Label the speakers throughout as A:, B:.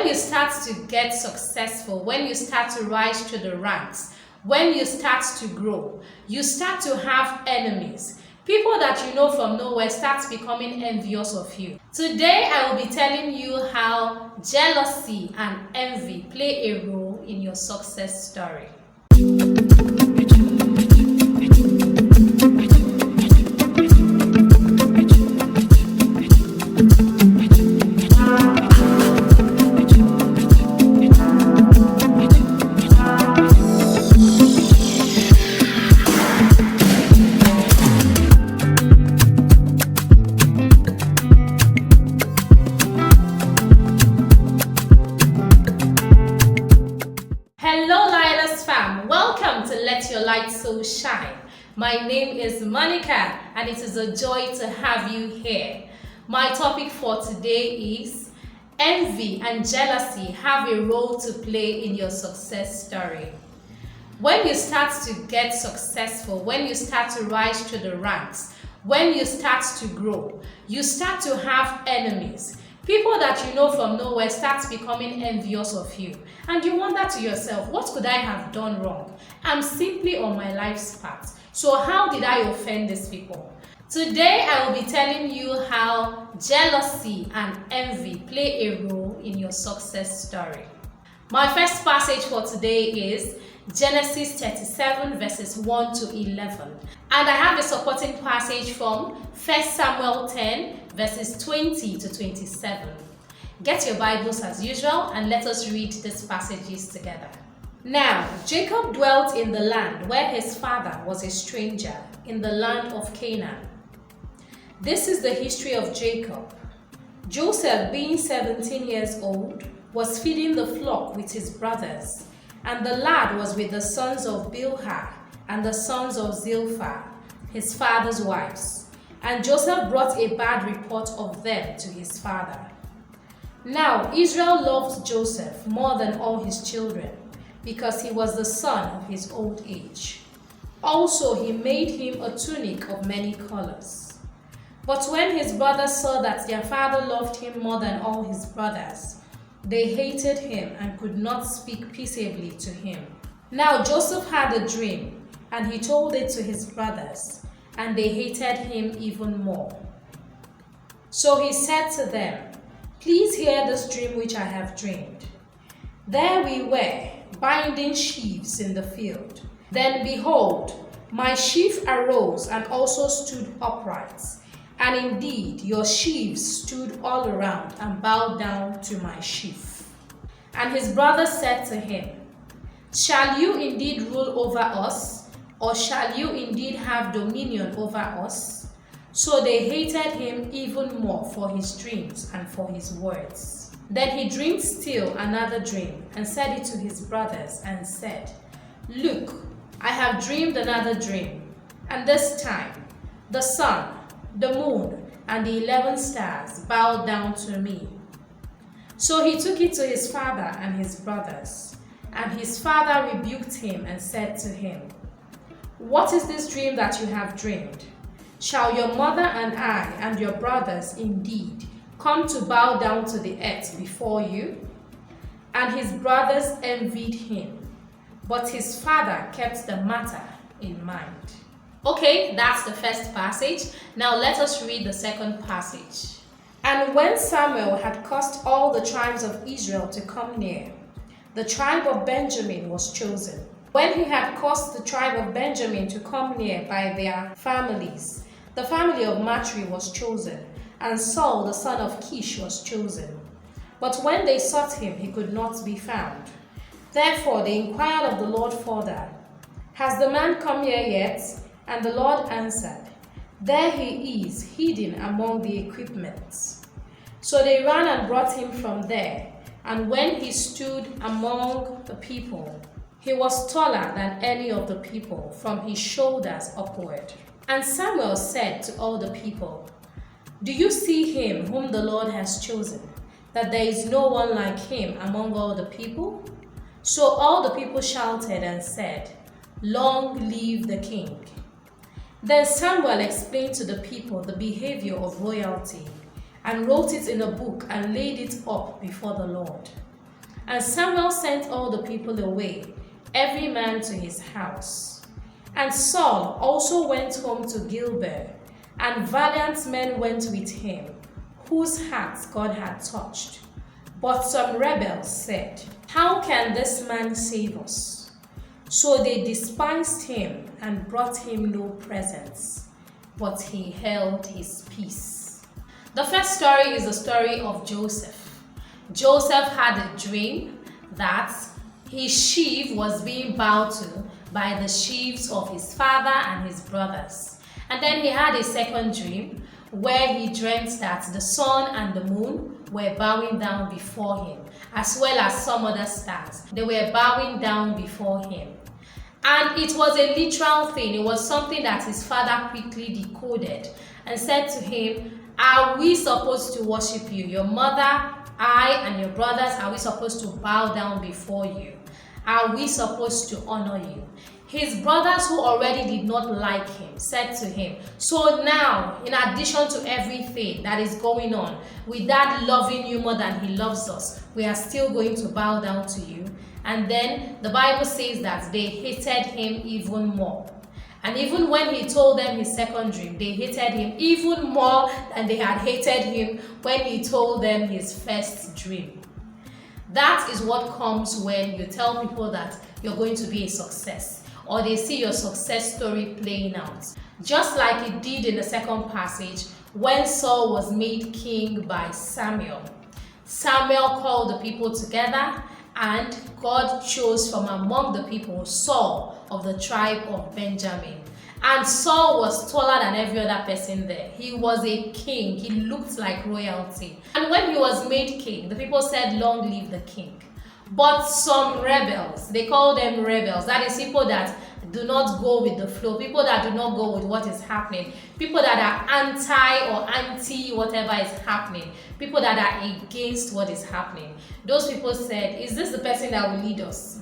A: you start to get successful, when you start to rise to the ranks, when you start to grow, you start to have enemies. People that you know from nowhere start becoming envious of you. Today, I will be telling you how jealousy and envy play a role in your success story. Hello LYLSS Fam, welcome to Let Your Light So Shine. My name is Monica and it is a joy to have you here. My topic for today is envy and jealousy have a role to play in your success story. When you start to get successful, when you start to rise to the ranks, when you start to grow, you start to have enemies. People that you know from nowhere start becoming envious of you. And you wonder to yourself, what could I have done wrong? I'm simply on my life's path. So how did I offend these people? Today, I will be telling you how jealousy and envy play a role in your success story. My first passage for today is Genesis 37 verses 1 to 11. And I have a supporting passage from 1 Samuel 10 verses 20 to 27. Get your Bibles as usual and let us read these passages together. Now, Jacob dwelt in the land where his father was a stranger, in the land of Canaan. This is the history of Jacob. Joseph, being 17 years old, was feeding the flock with his brothers, and the lad was with the sons of Bilhah and the sons of Zilpah, his father's wives. And Joseph brought a bad report of them to his father. Now Israel loved Joseph more than all his children, because he was the son of his old age. Also he made him a tunic of many colors. But when his brothers saw that their father loved him more than all his brothers, they hated him and could not speak peaceably to him. Now Joseph had a dream, and he told it to his brothers, and they hated him even more. So he said to them, "Please hear this dream which I have dreamed. There we were, binding sheaves in the field. Then behold, my sheaf arose and also stood upright. And indeed, your sheaves stood all around and bowed down to my sheaf." And his brothers said to him, "Shall you indeed rule over us? Or shall you indeed have dominion over us?" So they hated him even more for his dreams and for his words. Then he dreamed still another dream and said it to his brothers and said, "Look, I have dreamed another dream, and this time the sun, the moon, and the 11 stars bowed down to me." So he took it to his father and his brothers, and his father rebuked him and said to him, "What is this dream that you have dreamed? Shall your mother and I and your brothers indeed come to bow down to the earth before you?" And his brothers envied him, but his father kept the matter in mind. Okay, that's the first passage. Now let us read the second passage. And when Samuel had caused all the tribes of Israel to come near, the tribe of Benjamin was chosen. When he had caused the tribe of Benjamin to come near by their families, the family of Matri was chosen, and Saul the son of Kish was chosen. But when they sought him, he could not be found. Therefore they inquired of the Lord further, "Has the man come here yet?" And the Lord answered, "There he is, hidden among the equipments." So they ran and brought him from there, and when he stood among the people, he was taller than any of the people, from his shoulders upward. And Samuel said to all the people, "Do you see him whom the Lord has chosen, that there is no one like him among all the people?" So all the people shouted and said, "Long live the king." Then Samuel explained to the people the behavior of royalty, and wrote it in a book and laid it up before the Lord. And Samuel sent all the people away, every man to his house. And Saul also went home to Gilboa, and valiant men went with him, whose hearts God had touched. But some rebels said, "How can this man save us?" So they despised him and brought him no presents, but he held his peace. The first story is the story of Joseph. Joseph had a dream that his sheaf was being bowed to by the sheaves of his father and his brothers. And then he had a second dream where he dreamt that the sun and the moon were bowing down before him, as well as some other stars. They were bowing down before him. And it was a literal thing. It was something that his father quickly decoded and said to him, "Are we supposed to worship you? Your mother, I, and your brothers, are we supposed to bow down before you? Are we supposed to honor you?" His brothers, who already did not like him, said to him, "So now, in addition to everything that is going on, with that loving you more than he loves us, we are still going to bow down to you?" And then the Bible says that they hated him even more. And even when he told them his second dream, they hated him even more than they had hated him when he told them his first dream. That is what comes when you tell people that you're going to be a success, or they see your success story playing out. Just like it did in the second passage when Saul was made king by Samuel. Samuel called the people together, and God chose from among the people Saul of the tribe of Benjamin. And Saul was taller than every other person there. He was a king. He looked like royalty. And when he was made king, the people said, "Long live the king." But some rebels, they call them rebels, that is people that do not go with the flow, people that do not go with what is happening, people that are anti whatever is happening, people that are against what is happening. Those people said, "Is this the person that will lead us?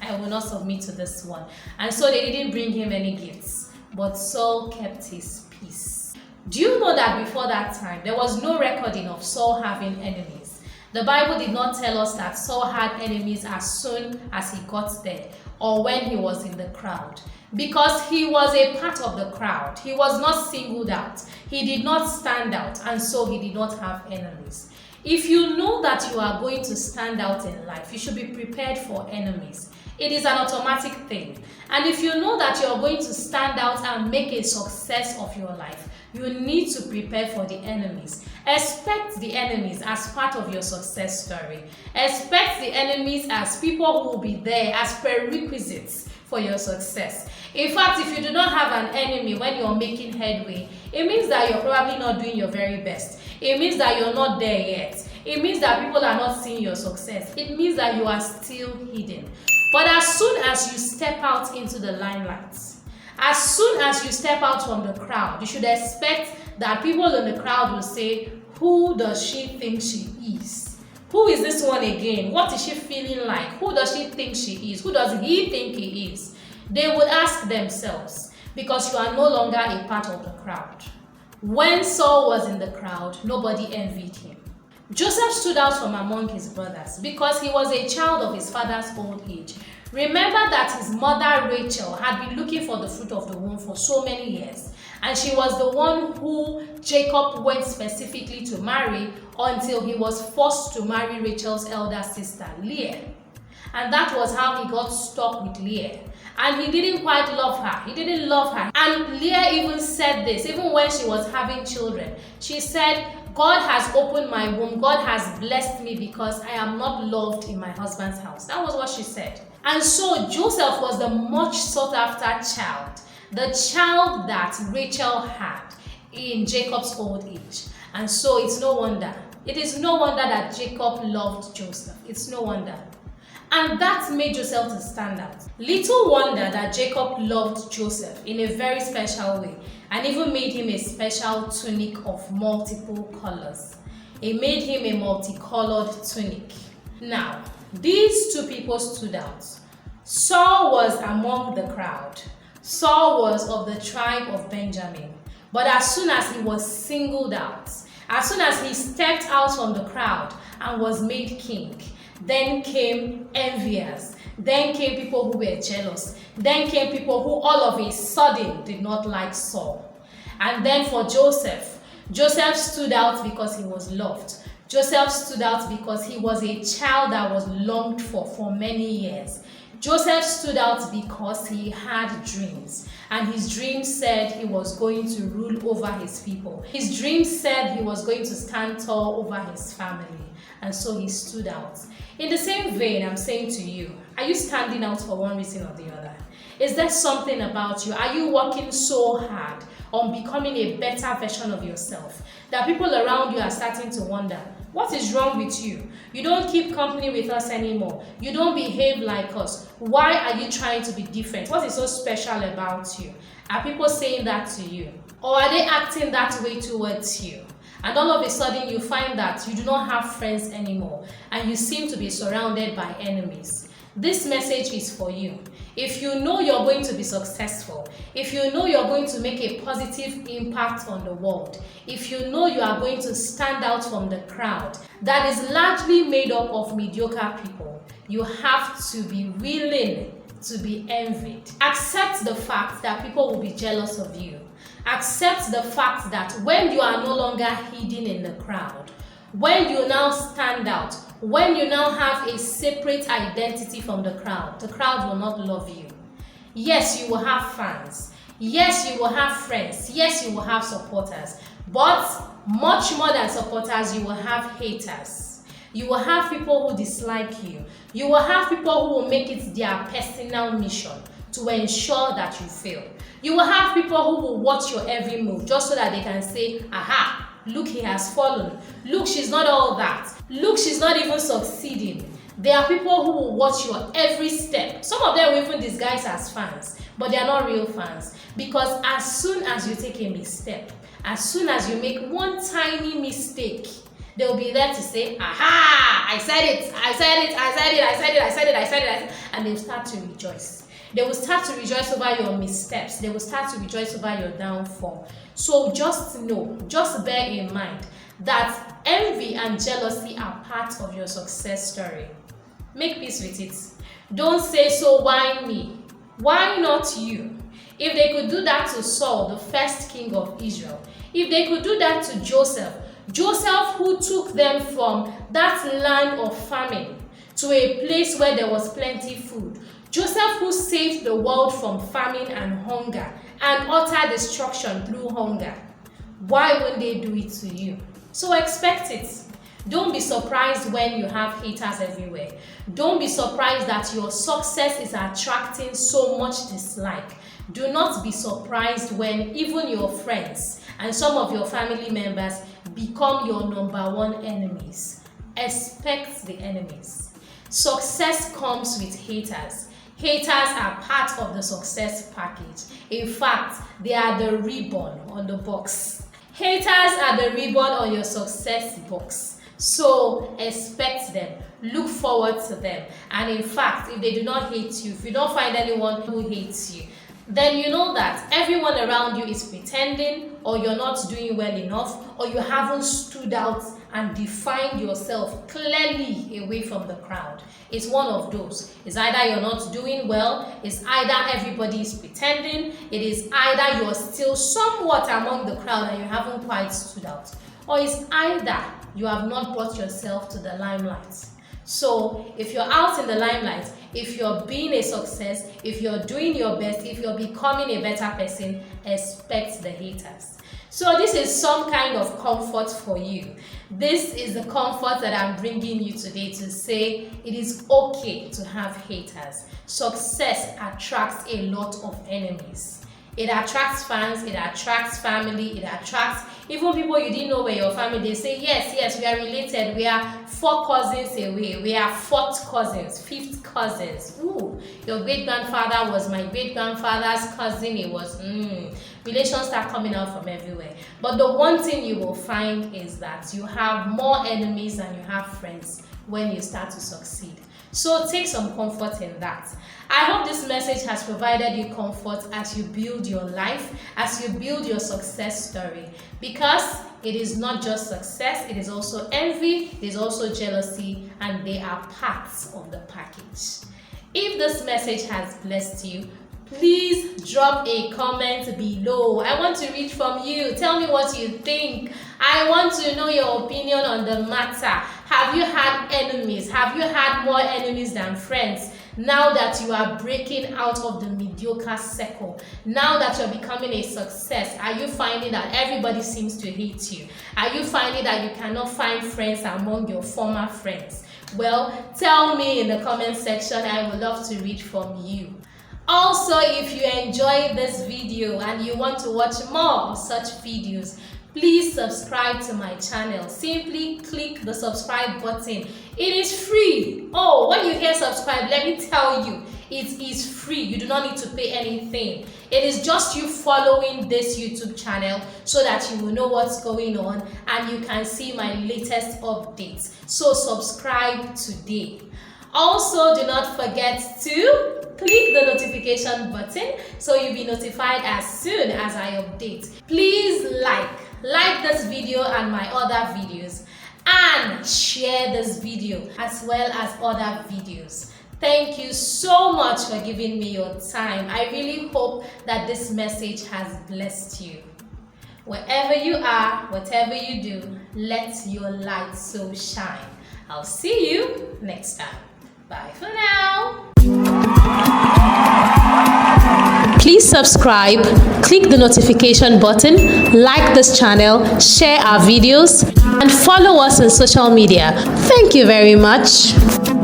A: I will not submit to this one." And so they didn't bring him any gifts, but Saul kept his peace. Do you know that before that time, there was no recording of Saul having enemies? The Bible did not tell us that Saul had enemies as soon as he got there or when he was in the crowd, because he was a part of the crowd. He was not singled out. He did not stand out, and so he did not have enemies. If you know that you are going to stand out in life, you should be prepared for enemies. It is an automatic thing. And if you know that you are going to stand out and make a success of your life, you need to prepare for the enemies. Expect the enemies as part of your success story. Expect the enemies as people who will be there as prerequisites for your success. In fact, if you do not have an enemy when you're making headway, it means that you're probably not doing your very best. It means that you're not there yet. It means that people are not seeing your success. It means that you are still hidden. But as soon as you step out into the limelight, as soon as you step out from the crowd, you should expect that people in the crowd will say, "Who does she think she is? Who is this one again? What is she feeling like? Who does she think she is? Who does he think he is?" They would ask themselves, because you are no longer a part of the crowd. When Saul was in the crowd, nobody envied him. Joseph stood out from among his brothers because he was a child of his father's old age. Remember that his mother Rachel had been looking for the fruit of the womb for so many years, and she was the one who Jacob went specifically to marry until he was forced to marry Rachel's elder sister Leah. And that was how he got stuck with Leah. And he didn't quite love her. He didn't love her. And Leah even said this, even when she was having children. She said, "God has opened my womb. God has blessed me because I am not loved in my husband's house." That was what she said. And so Joseph was the much sought after child. The child that Rachel had in Jacob's old age. And so it's no wonder. It is no wonder that Jacob loved Joseph. It's no wonder. And that made Joseph to stand out. Little wonder that Jacob loved Joseph in a very special way, and even made him a special tunic of multiple colors. It made him a multicolored tunic. Now, these two people stood out. Saul was among the crowd. Saul was of the tribe of Benjamin. But as soon as he was singled out, as soon as he stepped out from the crowd and was made king, Then came envious. Then came people who were jealous. Then came people who all of a sudden did not like Saul. And then for Joseph, Joseph stood out because he was loved. Joseph stood out because he was a child that was longed for many years. Joseph stood out because he had dreams, and his dreams said he was going to rule over his people. His dreams said he was going to stand tall over his family, and so he stood out. In the same vein, I'm saying to you, are you standing out for one reason or the other? Is there something about you? Are you working so hard on becoming a better version of yourself that people around you are starting to wonder, what is wrong with you? You don't keep company with us anymore. You don't behave like us. Why are you trying to be different? What is so special about you? Are people saying that to you? Or are they acting that way towards you? And all of a sudden you find that you do not have friends anymore and you seem to be surrounded by enemies. This message is for you. If you know you're going to be successful, if you know you're going to make a positive impact on the world, if you know you are going to stand out from the crowd that is largely made up of mediocre people, you have to be willing to be envied. Accept the fact that people will be jealous of you. Accept the fact that when you are no longer hidden in the crowd, when you now stand out, when you now have a separate identity from the crowd will not love you. Yes, you will have fans. Yes, you will have friends. Yes, you will have supporters. But much more than supporters, you will have haters. You will have people who dislike you. You will have people who will make it their personal mission to ensure that you fail. You will have people who will watch your every move just so that they can say, aha, look, he has fallen. Look, she's not all that. Look, she's not even succeeding. There are people who will watch your every step. Some of them will even disguise as fans, but they are not real fans. Because as soon as you take a misstep, as soon as you make one tiny mistake, they will be there to say, aha, I said it, I said it, I said it, I said it, I said it, I said it, I said it, and they will start to rejoice. They will start to rejoice over your missteps. They will start to rejoice over your downfall. So just know, just bear in mind that envy and jealousy are part of your success story. Make peace with it. Don't say, so why me? Why not you? If they could do that to Saul, the first king of Israel, if they could do that to Joseph, Joseph who took them from that land of famine to a place where there was plenty food, Joseph who saved the world from famine and hunger and utter destruction through hunger, why wouldn't they do it to you? So expect it. Don't be surprised when you have haters everywhere. Don't be surprised that your success is attracting so much dislike. Do not be surprised when even your friends and some of your family members become your number one enemies. Expect the enemies. Success comes with haters. Haters are part of the success package. In fact, they are the ribbon on the box. Haters are the ribbon on your success box. So expect them. Look forward to them. And in fact, if they do not hate you, if you don't find anyone who hates you, then you know that everyone around you is pretending, or you're not doing well enough, or you haven't stood out and defined yourself clearly away from the crowd. It's one of those. It's either you're not doing well, it's either everybody is pretending, it is either you're still somewhat among the crowd and you haven't quite stood out, or it's either you have not brought yourself to the limelight. So if you're out in the limelight, if you're being a success, if you're doing your best, if you're becoming a better person, expect the haters. So this is some kind of comfort for you. This is the comfort that I'm bringing you today to say it is okay to have haters. Success attracts a lot of enemies. It attracts fans, it attracts family, it attracts even people you didn't know were your family. They say, yes, we are related. We are 4 cousins away. We are 4th cousins, 5th cousins. Ooh, your great-grandfather was my great-grandfather's cousin. It was, relations start coming out from everywhere. But the one thing you will find is that you have more enemies than you have friends when you start to succeed. So take some comfort in that. I hope this message has provided you comfort as you build your life, as you build your success story. Because it is not just success, it is also envy, it is also jealousy, and they are parts of the package. If this message has blessed you, please drop a comment below. I want to read from you. Tell me what you think. I want to know your opinion on the matter. Have you had enemies? Have you had more enemies than friends? Now that you are breaking out of the mediocre circle, now that you're becoming a success, are you finding that everybody seems to hate you? Are you finding that you cannot find friends among your former friends? Well, tell me in the comment section. I would love to read from you. Also, if you enjoyed this video and you want to watch more of such videos, please subscribe to my channel. Simply click the subscribe button. It is free. Oh, when you hear subscribe, let me tell you, it is free. You do not need to pay anything. It is just you following this YouTube channel so that you will know what's going on and you can see my latest updates. So subscribe today. Also, do not forget to click the notification button so you'll be notified as soon as I update. Please like this video and my other videos, and share this video as well as other videos. Thank you so much for giving me your time. I really hope that this message has blessed you. Wherever you are, whatever you do, let your light so shine. I'll see you next time. Bye for now. Please subscribe, click the notification button, like this channel, share our videos, and follow us on social media. Thank you very much.